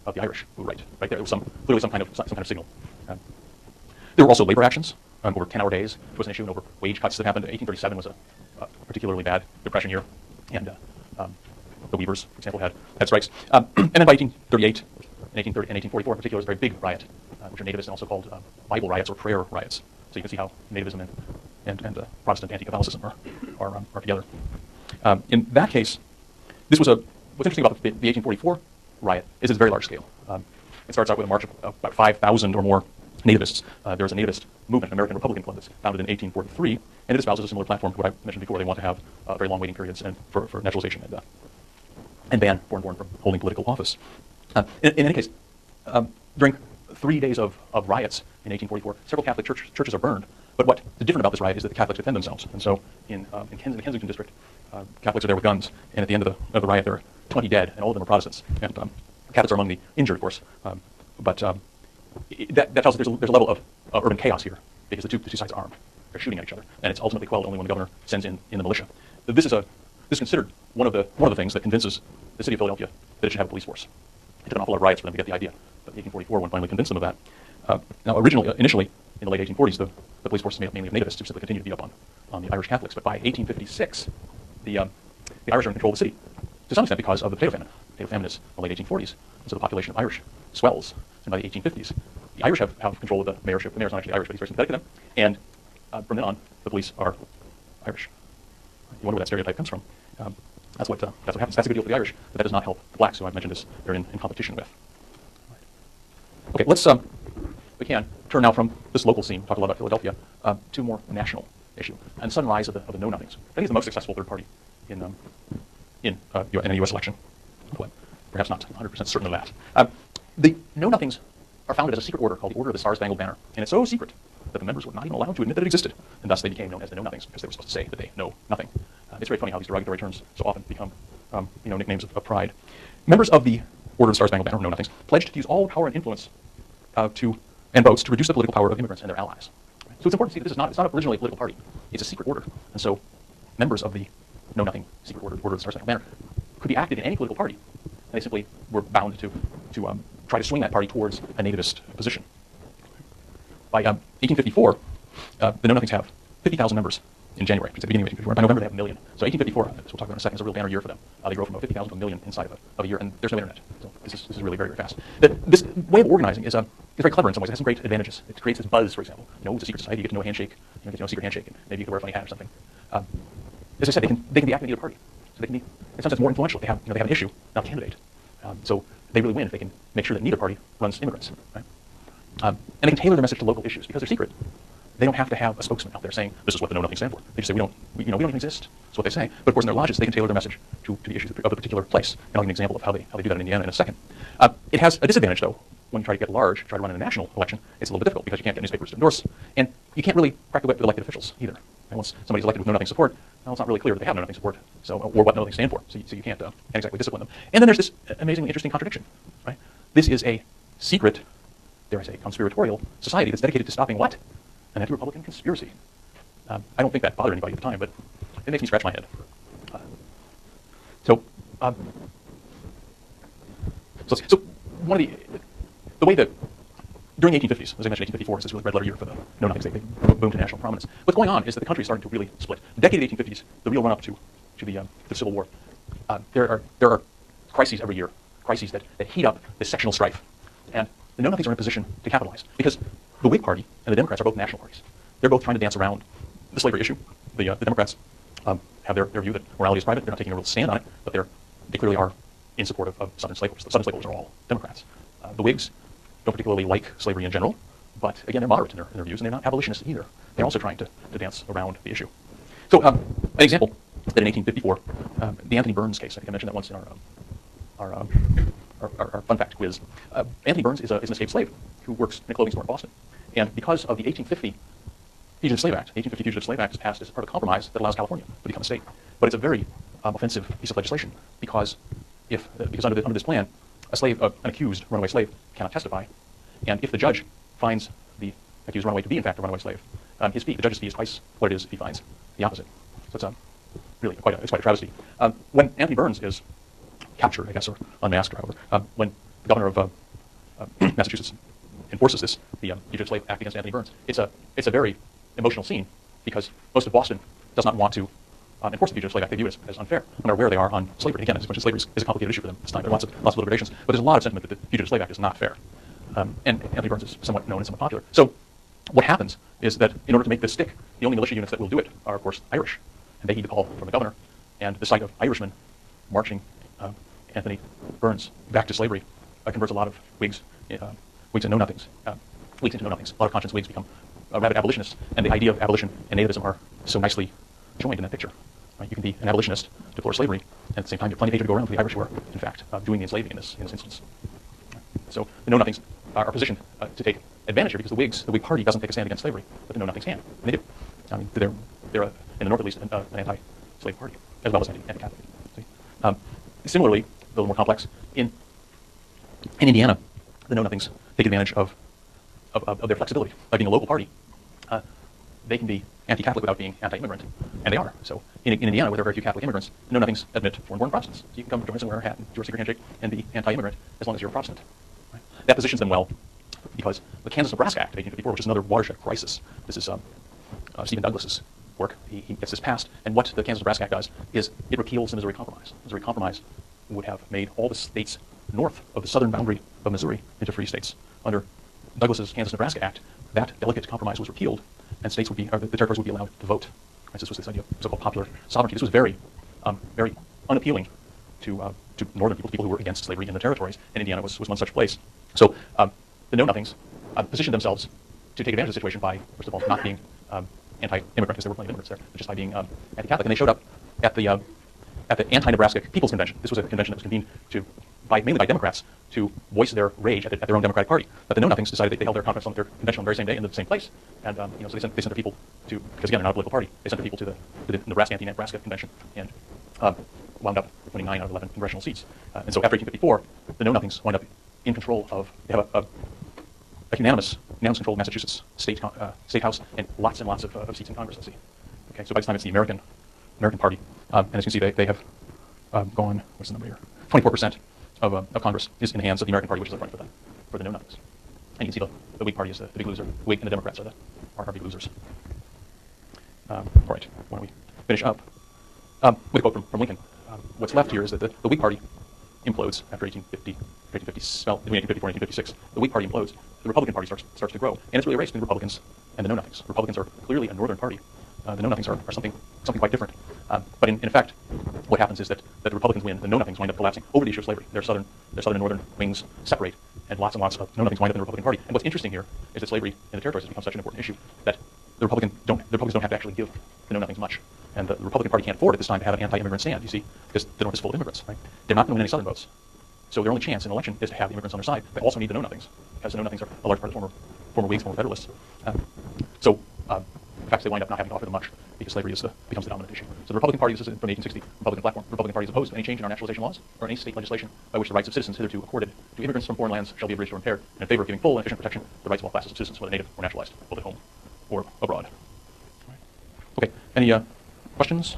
of the Irish who write. Right there was clearly some kind of signal. There were also labor actions over 10-hour days, which was an issue, and over wage cuts that happened. 1837 was a particularly bad depression year, and the weavers, for example, had strikes. And then by 1838 and 1844 in particular was a very big riot, which are nativist and also called Bible riots or prayer riots. So you can see how nativism and Protestant anti-Catholicism are together. In that case, this was what's interesting about the 1844 riot is it's very large scale. It starts out with a march of about 5,000 or more nativists. There is a nativist movement, an American Republican Club, that's founded in 1843, and it espouses a similar platform to what I mentioned before. They want to have very long waiting periods and for naturalization and ban foreign-born from holding political office. In any case, during 3 days of riots in 1844, several Catholic churches are burned. But what is different about this riot is that the Catholics defend themselves. And so in the Kensington district, Catholics are there with guns, and at the end of the riot, there are 20 dead, and all of them are Protestants. And Catholics are among the injured, of course. But that tells us there's a level of urban chaos here, because the two sides are armed. They're shooting at each other, and it's ultimately quelled only when the governor sends in the militia. This is considered one of the things that convinces the city of Philadelphia that it should have a police force. It took an awful lot of riots for them to get the idea, but 1844 one finally convinced them of that. Now, initially, in the late 1840s, the police force was made up mainly of nativists who simply continued to beat up on the Irish Catholics. But by 1856, the Irish are in control of the city, to some extent because of the potato famine. The potato famine is in the late 1840s, and so the population of Irish swells. And by the 1850s, the Irish have control of the mayorship. The mayor's not actually Irish, but he's very sympathetic to them. And from then on, the police are Irish. You wonder where that stereotype comes from. That's what happens. That's a good deal for the Irish, but that does not help the blacks, who I've mentioned they're in competition with. Okay, let's we can turn now from this local scene, talk a lot about Philadelphia, to a more national issue, and the sudden rise of the Know-Nothings. I think it's the most successful third party in a U.S. election. But perhaps not 100% certain of that. The Know-Nothings are founded as a secret order called the Order of the Star-Spangled Banner, and it's so secret that the members were not even allowed to admit that it existed, and thus they became known as the Know-Nothings, because they were supposed to say that they know nothing. It's very funny how these derogatory terms so often become nicknames of pride. Members of the Order of the Star-Spangled Banner, Know-Nothings, pledged to use all power and influence and votes to reduce the political power of immigrants and their allies. So it's important to see that it's not originally a political party. It's a secret order. And so members of the Know-Nothing secret order of the Star-Spangled Banner could be active in any political party. And they simply were bound to try to swing that party towards a nativist position. By 1854, the Know-Nothings have 50,000 members in January. It's at the beginning of 1854. By November, they have 1 million. So 1854, as we'll talk about in a second, is a real banner year for them. They grow from 50,000 to 1 million inside of a year, and there's no internet. So this is really very, very fast. This way of organizing is very clever in some ways. It has some great advantages. It creates this buzz, for example. It's a secret society. You get to know a handshake. You get to know a secret handshake, and maybe you can wear a funny hat or something. As I said, they can be active in either party. So they can be, in some sense, more influential. They have an issue, not a candidate. So they really win if they can make sure that neither party runs immigrants. Right? And they can tailor their message to local issues because they're secret. They don't have to have a spokesman out there saying this is what the Know-Nothing stand for. They just say we don't even exist. That's what they say. But of course, in their lodges, they can tailor their message to the issues of the particular place. And I'll give you an example of how they do that in Indiana in a second. It has a disadvantage though. When you try to get large, try to run in a national election, it's a little bit difficult because you can't get newspapers to endorse, and you can't really crack the whip with elected officials either. And once somebody's elected with Know-Nothing support, well, it's not really clear that they have Know-Nothing support, or what Know-Nothing stand for. So you can't exactly discipline them. And then there's this amazingly interesting contradiction. Right? This is a secret, dare I say, conspiratorial society that's dedicated to stopping what? An anti-Republican conspiracy. I don't think that bothered anybody at the time, but it makes me scratch my head. So one of the way that during the 1850s, as I mentioned, 1854 is this really red letter year for the Know-Nothings. They boom to national prominence. What's going on is that the country is starting to really split. The decade of the 1850s, the real run-up to the Civil War, there are crises every year, crises that heat up this sectional strife, and the Know-Nothings are in a position to capitalize because the Whig Party and the Democrats are both national parties. They're both trying to dance around the slavery issue. The Democrats have their view that morality is private. They're not taking a real stand on it, but they clearly are in support of Southern slaveholders. The Southern slaveholders are all Democrats. The Whigs don't particularly like slavery in general, but again, they're moderate in their views, and they're not abolitionists either. They're also trying to dance around the issue. So an example that in 1854, the Anthony Burns case, I think I mentioned that once in our fun fact quiz. Anthony Burns is an escaped slave who works in a clothing store in Boston. And because of the 1850 Fugitive Slave Act, 1850 Fugitive Slave Act is passed as part of a compromise that allows California to become a state. But it's a very offensive piece of legislation because under this plan, an accused runaway slave cannot testify, and if the judge finds the accused runaway to be in fact a runaway slave, the judge's fee is twice what it is if he finds the opposite. So it's really quite a travesty. When Anthony Burns is captured, I guess, or unmasked, or however, when the governor of Massachusetts enforces this, the Fugitive Slave Act against Anthony Burns. It's a very emotional scene because most of Boston does not want to enforce the Fugitive Slave Act. They view it as unfair, no matter where they are on slavery. Again, as much as slavery is a complicated issue for them this time, there are lots of political gradations, but there's a lot of sentiment that the Fugitive Slave Act is not fair. And Anthony Burns is somewhat known and somewhat popular. So what happens is that in order to make this stick, the only militia units that will do it are, of course, Irish. And they heed the call from the governor. And the sight of Irishmen marching Anthony Burns back to slavery converts a lot of Whigs into know-nothings. Whigs into know-nothings. A lot of conscience Whigs become rabid abolitionists. And the idea of abolition and nativism are so nicely joined in that picture. Right? You can be an abolitionist, deplore slavery, and at the same time, you have plenty of hatred to go around for the Irish who are, in fact, doing the enslaving in this instance. So the know-nothings are positioned to take advantage here because the Whig Party doesn't take a stand against slavery, but the know-nothings can. And they do. I mean, they're in the North at least, an anti-slave party, as well as anti-Catholic. Similarly, a little more complex, in Indiana, the know-nothings take advantage of their flexibility. By being a local party, they can be anti-Catholic without being anti-immigrant, and they are. So in Indiana, where there are very few Catholic immigrants, the know-nothings admit foreign-born Protestants. So you can come join us and wear a hat and do a secret handshake and be anti-immigrant as long as you're a Protestant. Right? That positions them well because the Kansas-Nebraska Act of 1854, which is another watershed crisis, this is Stephen Douglas's work. He gets this passed, and what the Kansas-Nebraska Act does is it repeals the Missouri Compromise. The Missouri Compromise would have made all the states north of the southern boundary of Missouri into free states. Under Douglas's Kansas-Nebraska Act, that delicate compromise was repealed, and states would be, or the territories would be allowed to vote. Right, so this was this idea of so-called popular sovereignty. This was very, very unappealing to northern people who were against slavery in the territories, and Indiana was one such place. So the know-nothings positioned themselves to take advantage of the situation by, first of all, not being anti-immigrant, because there were plenty of immigrants there, but just by being anti-Catholic. And they showed up at the Anti-Nebraska People's Convention. This was a convention that was convened mainly by Democrats to voice their rage at their own Democratic Party. But the Know-Nothings decided they held their conference on their convention on the very same day in the same place. And so they sent their people to, because again, they're not a political party, they sent their people to the Nebraska Anti-Nebraska Convention and wound up winning 9 out of 11 congressional seats. And so after 1854, the Know-Nothings wound up in control of, they have a unanimous control of Massachusetts State House and lots of seats in Congress, let's see. Okay, so by this time it's the American Party. And as you can see, they have gone, what's the number here? 24% of Congress is in the hands of the American Party, which is up front for the Know-Nothings. And you can see the Whig Party is the big loser. The Whig and the Democrats are big losers. All right, why don't we finish up with a quote from Lincoln. What's left here is that the Whig Party implodes after 1854 and 1856. The Whig Party implodes. The Republican Party starts to grow. And it's really a race between the Republicans and the Know-Nothings. The Republicans are clearly a northern party. The Know-Nothings are something quite different. But in effect, what happens is that the Republicans win, the Know-Nothings wind up collapsing over the issue of slavery. Their southern and northern wings separate, and lots of Know-Nothings wind up in the Republican Party. And what's interesting here is that slavery in the territories has become such an important issue that the Republicans don't have to actually give the Know-Nothings much. And the Republican Party can't afford at this time to have an anti-immigrant stand, you see, because the North is full of immigrants, right? They're not going to win any southern votes. So their only chance in an election is to have the immigrants on their side. They also need the Know-Nothings, because the Know-Nothings are a large part of former Whigs, former Federalists. In fact, they wind up not having to offer them much because slavery becomes the dominant issue. So the Republican Party, this is from the 1860 Republican platform. The Republican Party is opposed to any change in our naturalization laws or any state legislation by which the rights of citizens hitherto accorded to immigrants from foreign lands shall be abridged or impaired, and in favor of giving full and efficient protection to the rights of all classes of citizens, whether native or naturalized, both at home or abroad. Okay, any questions?